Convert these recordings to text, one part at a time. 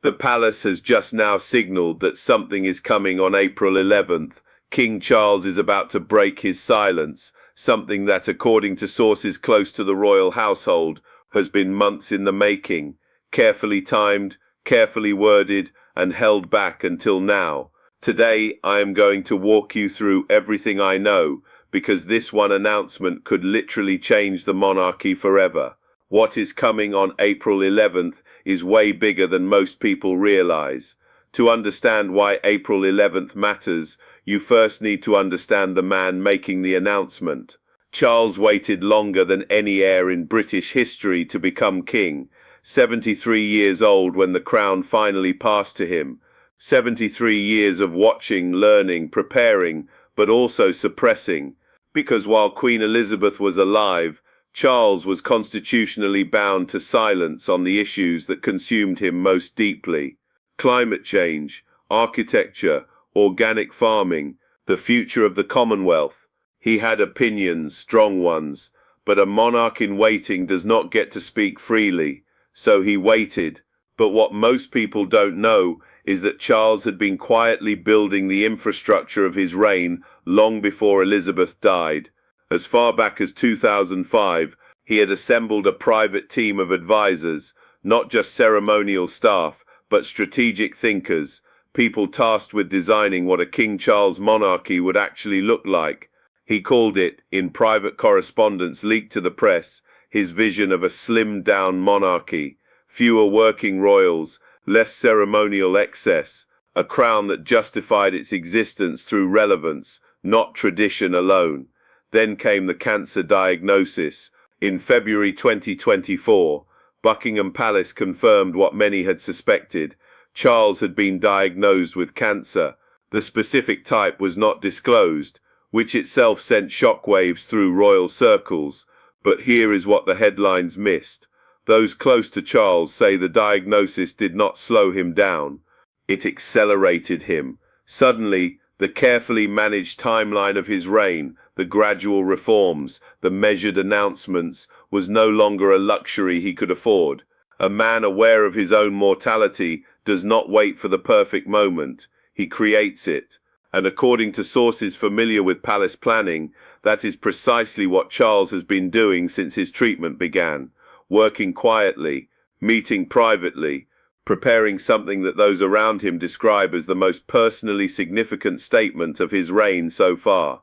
The palace has just now signalled that something is coming on April 11th. King Charles is about to break his silence, something that, according to sources close to the royal household, has been months in the making, carefully timed, carefully worded, and held back until now. Today, I am going to walk you through everything I know, because this one announcement could literally change the monarchy forever. What is coming on April 11th is way bigger than most people realize. To understand why April 11th matters, you first need to understand the man making the announcement. Charles waited longer than any heir in British history to become king. 73 years old when the crown finally passed to him. 73 years of watching, learning, preparing, but also suppressing. Because while Queen Elizabeth was alive, Charles was constitutionally bound to silence on the issues that consumed him most deeply. Climate change, architecture, organic farming, the future of the Commonwealth. He had opinions, strong ones, but a monarch in waiting does not get to speak freely. So he waited. But what most people don't know is that Charles had been quietly building the infrastructure of his reign long before Elizabeth died. As far back as 2005, he had assembled a private team of advisors, not just ceremonial staff, but strategic thinkers, people tasked with designing what a King Charles monarchy would actually look like. He called it, in private correspondence leaked to the press, his vision of a slimmed-down monarchy, fewer working royals, less ceremonial excess, a crown that justified its existence through relevance, not tradition alone. Then came the cancer diagnosis. In February 2024, Buckingham Palace confirmed what many had suspected. Charles had been diagnosed with cancer. The specific type was not disclosed, which itself sent shockwaves through royal circles. But here is what the headlines missed. Those close to Charles say the diagnosis did not slow him down. It accelerated him. Suddenly, the carefully managed timeline of his reign, the gradual reforms, the measured announcements, was no longer a luxury he could afford. A man aware of his own mortality does not wait for the perfect moment. He creates it. And according to sources familiar with palace planning, that is precisely what Charles has been doing since his treatment began. Working quietly, meeting privately, preparing something that those around him describe as the most personally significant statement of his reign so far.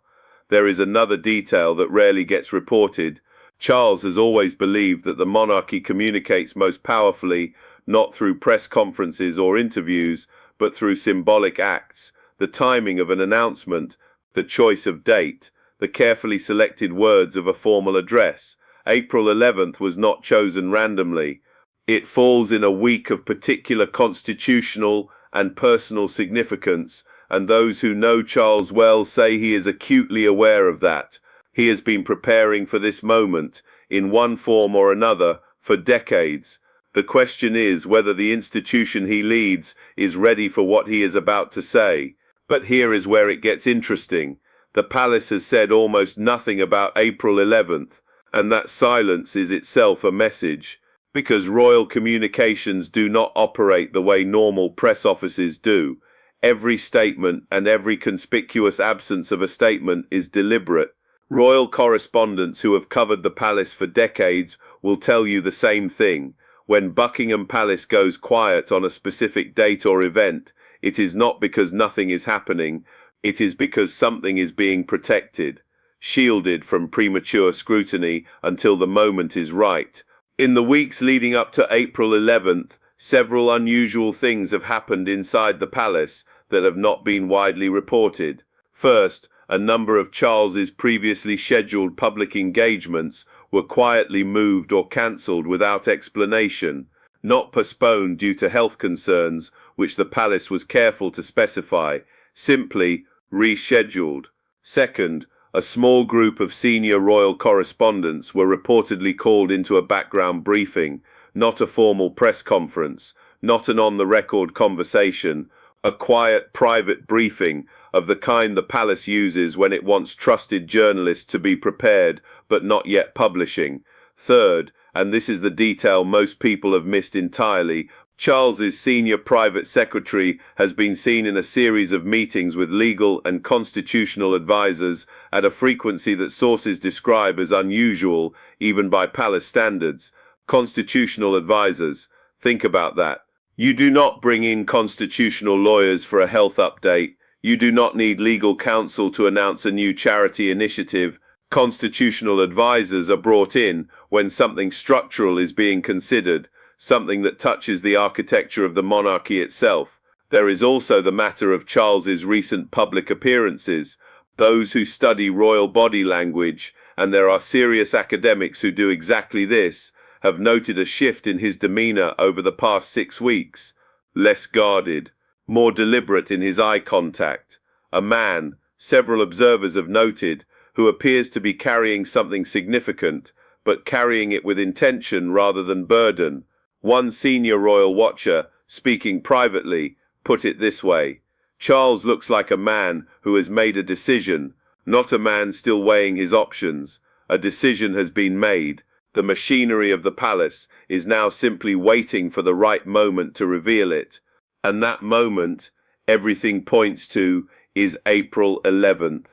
There is another detail that rarely gets reported. Charles has always believed that the monarchy communicates most powerfully not through press conferences or interviews, but through symbolic acts, the timing of an announcement, the choice of date, the carefully selected words of a formal address. April 11th was not chosen randomly. It falls in a week of particular constitutional and personal significance, and those who know Charles well say he is acutely aware of that. He has been preparing for this moment, in one form or another, for decades. The question is whether the institution he leads is ready for what he is about to say. But here is where it gets interesting. The palace has said almost nothing about April 11th. And that silence is itself a message, because royal communications do not operate the way normal press offices do. Every statement and every conspicuous absence of a statement is deliberate. Royal correspondents who have covered the palace for decades will tell you the same thing. When Buckingham Palace goes quiet on a specific date or event, it is not because nothing is happening, it is because something is being protected, shielded from premature scrutiny until the moment is right. In the weeks leading up to April 11th, several unusual things have happened inside the palace that have not been widely reported. First, a number of Charles's previously scheduled public engagements were quietly moved or cancelled without explanation, not postponed due to health concerns, which the palace was careful to specify, simply rescheduled. Second, a small group of senior royal correspondents were reportedly called into a background briefing, not a formal press conference, not an on-the-record conversation, a quiet private briefing of the kind the palace uses when it wants trusted journalists to be prepared but not yet publishing. Third, and this is the detail most people have missed entirely, Charles's senior private secretary has been seen in a series of meetings with legal and constitutional advisors at a frequency that sources describe as unusual, even by palace standards. Constitutional advisors, think about that. You do not bring in constitutional lawyers for a health update. You do not need legal counsel to announce a new charity initiative. Constitutional advisors are brought in when something structural is being considered, something that touches the architecture of the monarchy itself. There is also the matter of Charles's recent public appearances, those who study royal body language, and there are serious academics who do exactly this, have noted a shift in his demeanor over the past 6 weeks. Less guarded, more deliberate in his eye contact. A man, several observers have noted, who appears to be carrying something significant, but carrying it with intention rather than burden. One senior royal watcher, speaking privately, put it this way: Charles looks like a man who has made a decision, not a man still weighing his options. A decision has been made. The machinery of the palace is now simply waiting for the right moment to reveal it. And that moment, everything points to, is April 11th.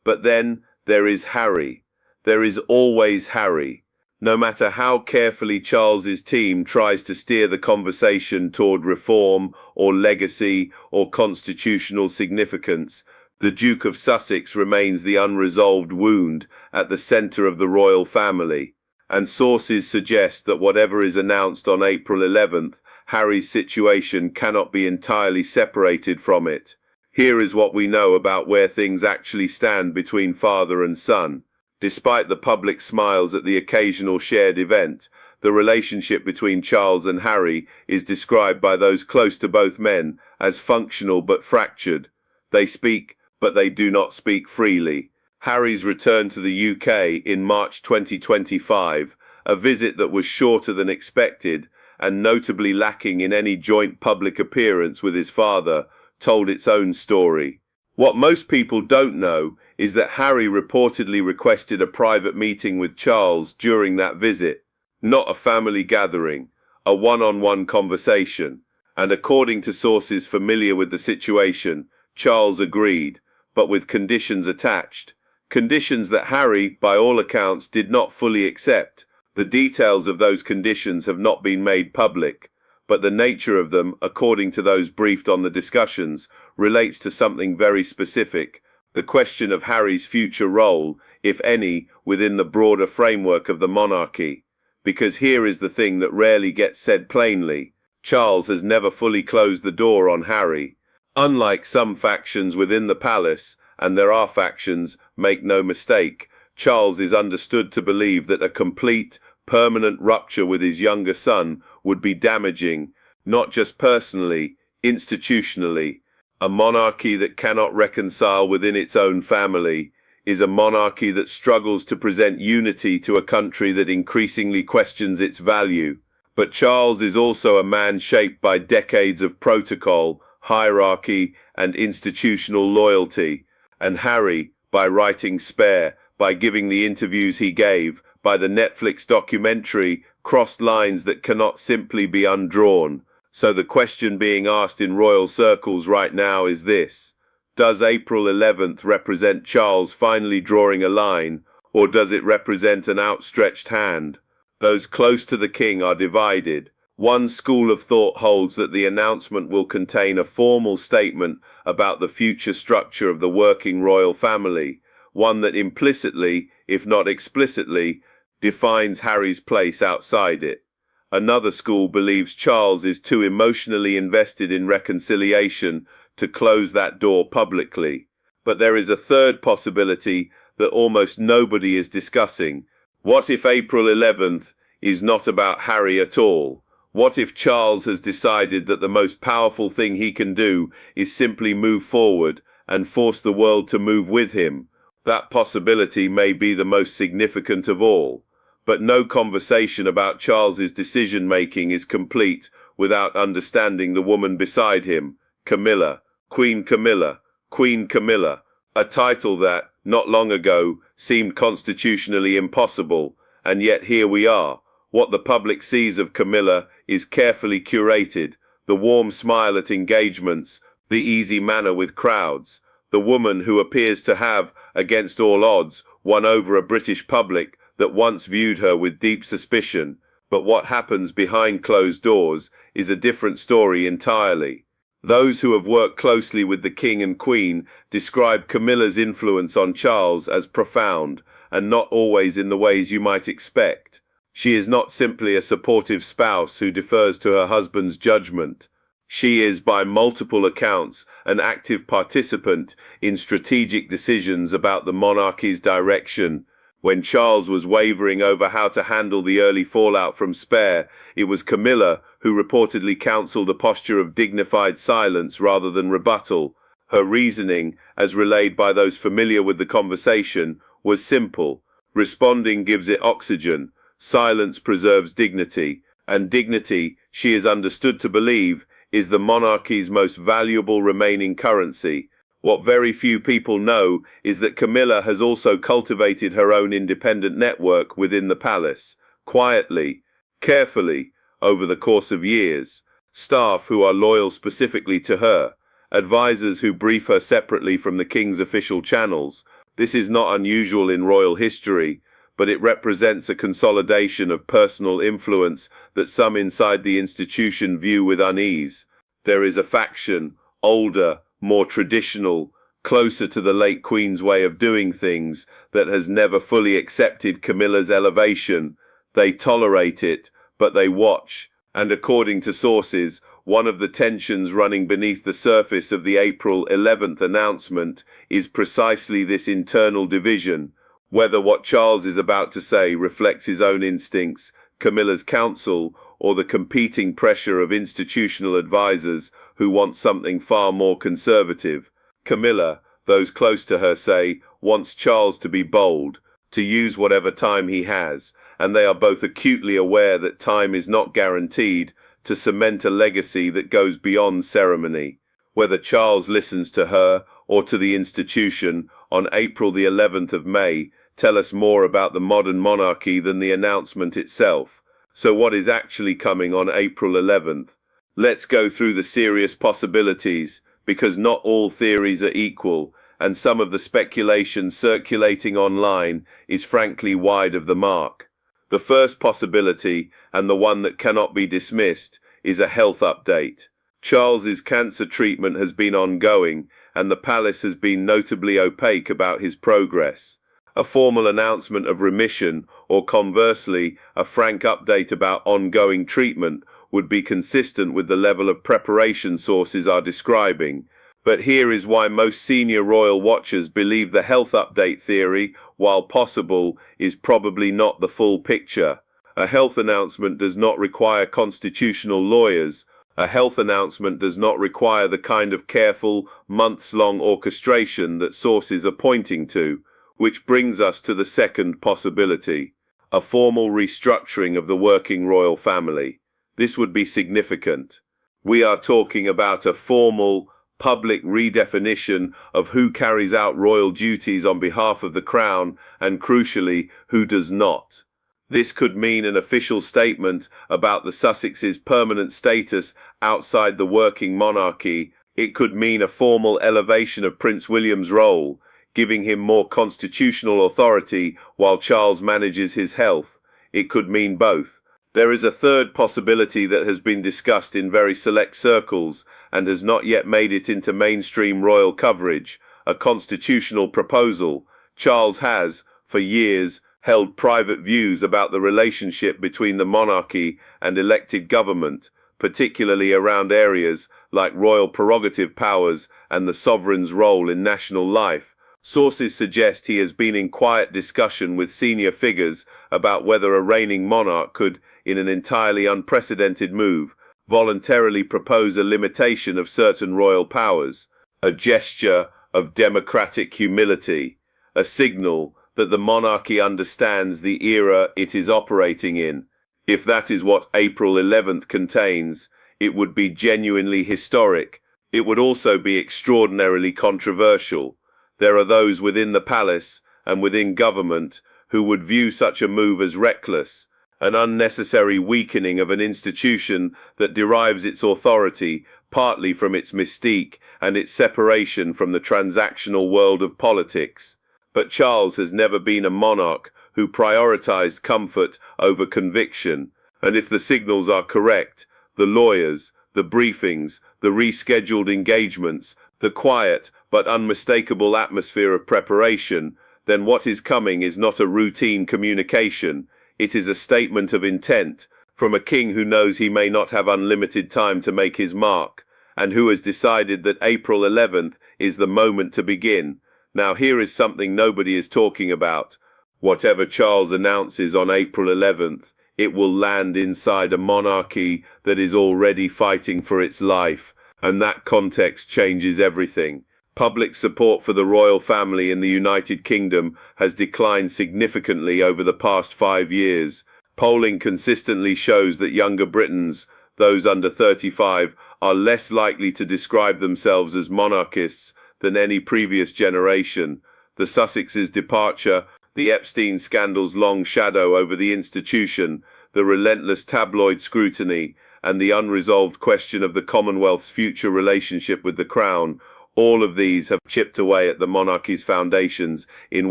But then there is Harry. There is always Harry. No matter how carefully Charles's team tries to steer the conversation toward reform or legacy or constitutional significance, the Duke of Sussex remains the unresolved wound at the center of the royal family. And sources suggest that whatever is announced on April 11th, Harry's situation cannot be entirely separated from it. Here is what we know about where things actually stand between father and son. Despite the public smiles at the occasional shared event, the relationship between Charles and Harry is described by those close to both men as functional but fractured. They speak, but they do not speak freely. Harry's return to the UK in March 2025, a visit that was shorter than expected and notably lacking in any joint public appearance with his father, told its own story. What most people don't know is that Harry reportedly requested a private meeting with Charles during that visit, not a family gathering, a one-on-one conversation. And according to sources familiar with the situation, Charles agreed, but with conditions attached. Conditions that Harry, by all accounts, did not fully accept. The details of those conditions have not been made public, but the nature of them, according to those briefed on the discussions, relates to something very specific: the question of Harry's future role, if any, within the broader framework of the monarchy. Because here is the thing that rarely gets said plainly: Charles has never fully closed the door on Harry. Unlike some factions within the palace, and there are factions, make no mistake, Charles is understood to believe that a complete, permanent rupture with his younger son would be damaging, not just personally, institutionally. A monarchy that cannot reconcile within its own family is a monarchy that struggles to present unity to a country that increasingly questions its value. But Charles is also a man shaped by decades of protocol, hierarchy, and institutional loyalty. And Harry, by writing Spare, by giving the interviews he gave, by the Netflix documentary, crossed lines that cannot simply be undrawn. So the question being asked in royal circles right now is this: does April 11th represent Charles finally drawing a line, or does it represent an outstretched hand? Those close to the king are divided. One school of thought holds that the announcement will contain a formal statement about the future structure of the working royal family, one that implicitly, if not explicitly, defines Harry's place outside it. Another school believes Charles is too emotionally invested in reconciliation to close that door publicly. But there is a third possibility that almost nobody is discussing. What if April 11th is not about Harry at all? What if Charles has decided that the most powerful thing he can do is simply move forward and force the world to move with him? That possibility may be the most significant of all. But no conversation about Charles's decision-making is complete without understanding the woman beside him, Camilla, Queen Camilla, Queen Camilla, a title that, not long ago, seemed constitutionally impossible, and yet here we are, What the public sees of Camilla is carefully curated: the warm smile at engagements, the easy manner with crowds, the woman who appears to have, against all odds, won over a British public that once viewed her with deep suspicion. But what happens behind closed doors is a different story entirely. Those who have worked closely with the King and Queen describe Camilla's influence on Charles as profound, and not always in the ways you might expect. She is not simply a supportive spouse who defers to her husband's judgment. She is, by multiple accounts, an active participant in strategic decisions about the monarchy's direction. When Charles was wavering over how to handle the early fallout from Spare, it was Camilla who reportedly counselled a posture of dignified silence rather than rebuttal. Her reasoning, as relayed by those familiar with the conversation, was simple. Responding gives it oxygen. Silence preserves dignity, and dignity, she is understood to believe, is the monarchy's most valuable remaining currency. What very few people know is that Camilla has also cultivated her own independent network within the palace, quietly, carefully, over the course of years. Staff who are loyal specifically to her, advisors who brief her separately from the king's official channels. This is not unusual in royal history, but it represents a consolidation of personal influence that some inside the institution view with unease. There is a faction, older, more traditional, closer to the late Queen's way of doing things, that has never fully accepted Camilla's elevation. They tolerate it, but they watch, and according to sources, one of the tensions running beneath the surface of the April 11th announcement is precisely this internal division. Whether what Charles is about to say reflects his own instincts, Camilla's counsel, or the competing pressure of institutional advisors who want something far more conservative. Camilla, those close to her say, wants Charles to be bold, to use whatever time he has, and they are both acutely aware that time is not guaranteed, to cement a legacy that goes beyond ceremony. Whether Charles listens to her or to the institution, on April the 11th of May, tell us more about the modern monarchy than the announcement itself. So what is actually coming on April 11th? Let's go through the serious possibilities, because not all theories are equal, and some of the speculation circulating online is frankly wide of the mark. The first possibility, and the one that cannot be dismissed, is a health update. Charles's cancer treatment has been ongoing, and the palace has been notably opaque about his progress. A formal announcement of remission, or conversely, a frank update about ongoing treatment, would be consistent with the level of preparation sources are describing. But here is why most senior royal watchers believe the health update theory, while possible, is probably not the full picture. A health announcement does not require constitutional lawyers. A health announcement does not require the kind of careful, months-long orchestration that sources are pointing to. Which brings us to the second possibility, a formal restructuring of the working royal family. This would be significant. We are talking about a formal, public redefinition of who carries out royal duties on behalf of the crown and, crucially, who does not. This could mean an official statement about the Sussexes' permanent status outside the working monarchy. It could mean a formal elevation of Prince William's role, giving him more constitutional authority while Charles manages his health. It could mean both. There is a third possibility that has been discussed in very select circles and has not yet made it into mainstream royal coverage, a constitutional proposal. Charles has, for years, held private views about the relationship between the monarchy and elected government, particularly around areas like royal prerogative powers and the sovereign's role in national life. Sources suggest he has been in quiet discussion with senior figures about whether a reigning monarch could, in an entirely unprecedented move, voluntarily propose a limitation of certain royal powers, a gesture of democratic humility, a signal that the monarchy understands the era it is operating in. If that is what April 11th contains, it would be genuinely historic. It would also be extraordinarily controversial. There are those within the palace and within government who would view such a move as reckless, an unnecessary weakening of an institution that derives its authority partly from its mystique and its separation from the transactional world of politics. But Charles has never been a monarch who prioritized comfort over conviction, and if the signals are correct, the lawyers, the briefings, the rescheduled engagements, the quiet but unmistakable atmosphere of preparation, then what is coming is not a routine communication, it is a statement of intent from a king who knows he may not have unlimited time to make his mark, and who has decided that April 11th is the moment to begin. Now here is something nobody is talking about. Whatever Charles announces on April 11th, it will land inside a monarchy that is already fighting for its life, and that context changes everything. Public support for the royal family in the United Kingdom has declined significantly over the past 5 years. Polling consistently shows that younger Britons, those under 35, are less likely to describe themselves as monarchists than any previous generation. The Sussex's departure, the Epstein scandal's long shadow over the institution, the relentless tabloid scrutiny, and the unresolved question of the Commonwealth's future relationship with the Crown, all of these have chipped away at the monarchy's foundations in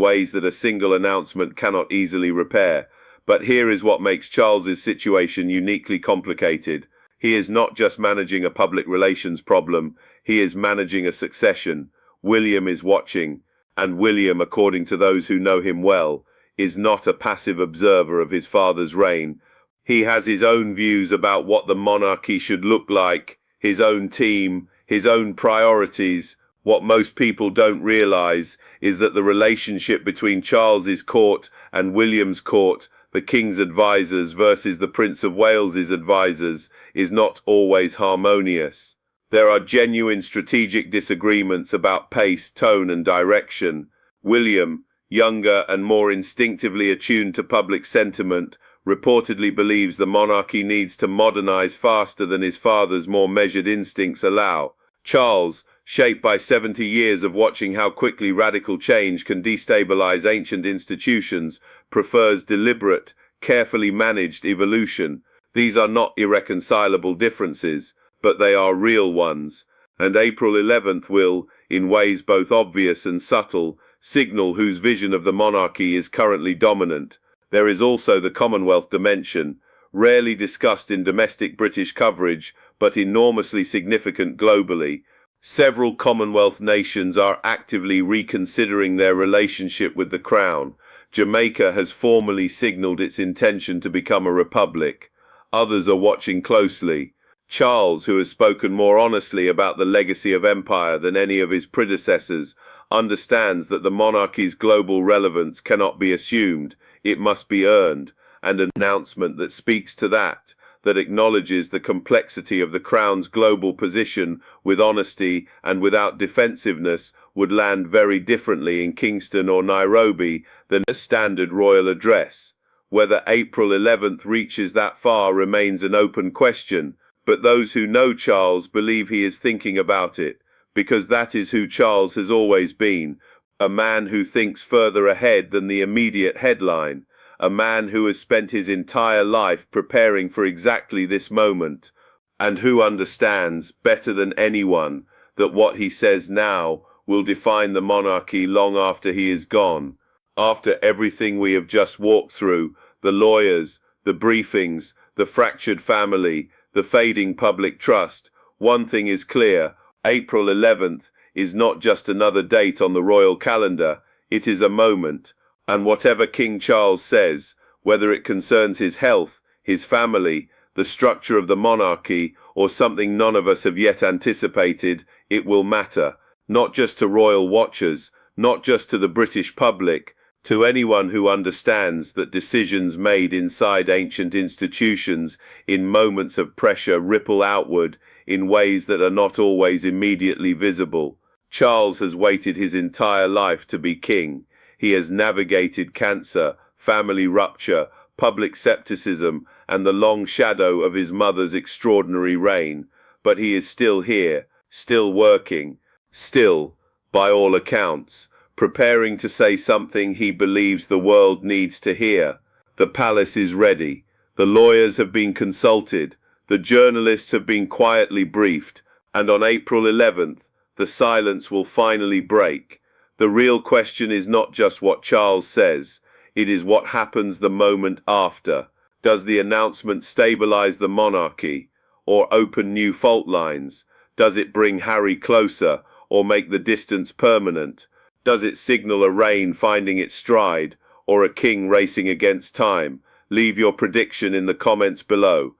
ways that a single announcement cannot easily repair. But here is what makes Charles's situation uniquely complicated. He is not just managing a public relations problem, he is managing a succession. William is watching, and William, according to those who know him well, is not a passive observer of his father's reign. He has his own views about what the monarchy should look like, his own team, his own priorities. What most people don't realize is that the relationship between Charles's court and William's court, the King's advisors versus the Prince of Wales's advisors, is not always harmonious. There are genuine strategic disagreements about pace, tone, and direction. William, younger and more instinctively attuned to public sentiment, reportedly believes the monarchy needs to modernize faster than his father's more measured instincts allow. Charles, shaped by 70 years of watching how quickly radical change can destabilize ancient institutions, prefers deliberate, carefully managed evolution. These are not irreconcilable differences, but they are real ones, and April 11th will, in ways both obvious and subtle, signal whose vision of the monarchy is currently dominant. There is also the Commonwealth dimension, rarely discussed in domestic British coverage, but enormously significant globally. Several Commonwealth nations are actively reconsidering their relationship with the Crown. Jamaica has formally signalled its intention to become a republic. Others are watching closely. Charles, who has spoken more honestly about the legacy of empire than any of his predecessors, understands that the monarchy's global relevance cannot be assumed, it must be earned, and an announcement that speaks to that acknowledges the complexity of the Crown's global position with honesty and without defensiveness, would land very differently in Kingston or Nairobi than a standard royal address. Whether April 11th reaches that far remains an open question, but those who know Charles believe he is thinking about it, because that is who Charles has always been, a man who thinks further ahead than the immediate headline. A man who has spent his entire life preparing for exactly this moment, and who understands, better than anyone, that what he says now will define the monarchy long after he is gone. After everything we have just walked through, the lawyers, the briefings, the fractured family, the fading public trust, one thing is clear: April 11th is not just another date on the royal calendar, it is a moment. And whatever King Charles says, whether it concerns his health, his family, the structure of the monarchy, or something none of us have yet anticipated, it will matter, not just to royal watchers, not just to the British public, to anyone who understands that decisions made inside ancient institutions in moments of pressure ripple outward in ways that are not always immediately visible. Charles has waited his entire life to be king. He has navigated cancer, family rupture, public skepticism, and the long shadow of his mother's extraordinary reign. But he is still here, still working, still, by all accounts, preparing to say something he believes the world needs to hear. The palace is ready. The lawyers have been consulted, the journalists have been quietly briefed, and on April 11th, the silence will finally break. The real question is not just what Charles says, it is what happens the moment after. Does the announcement stabilize the monarchy or open new fault lines? Does it bring Harry closer or make the distance permanent? Does it signal a reign finding its stride or a king racing against time? Leave your prediction in the comments below.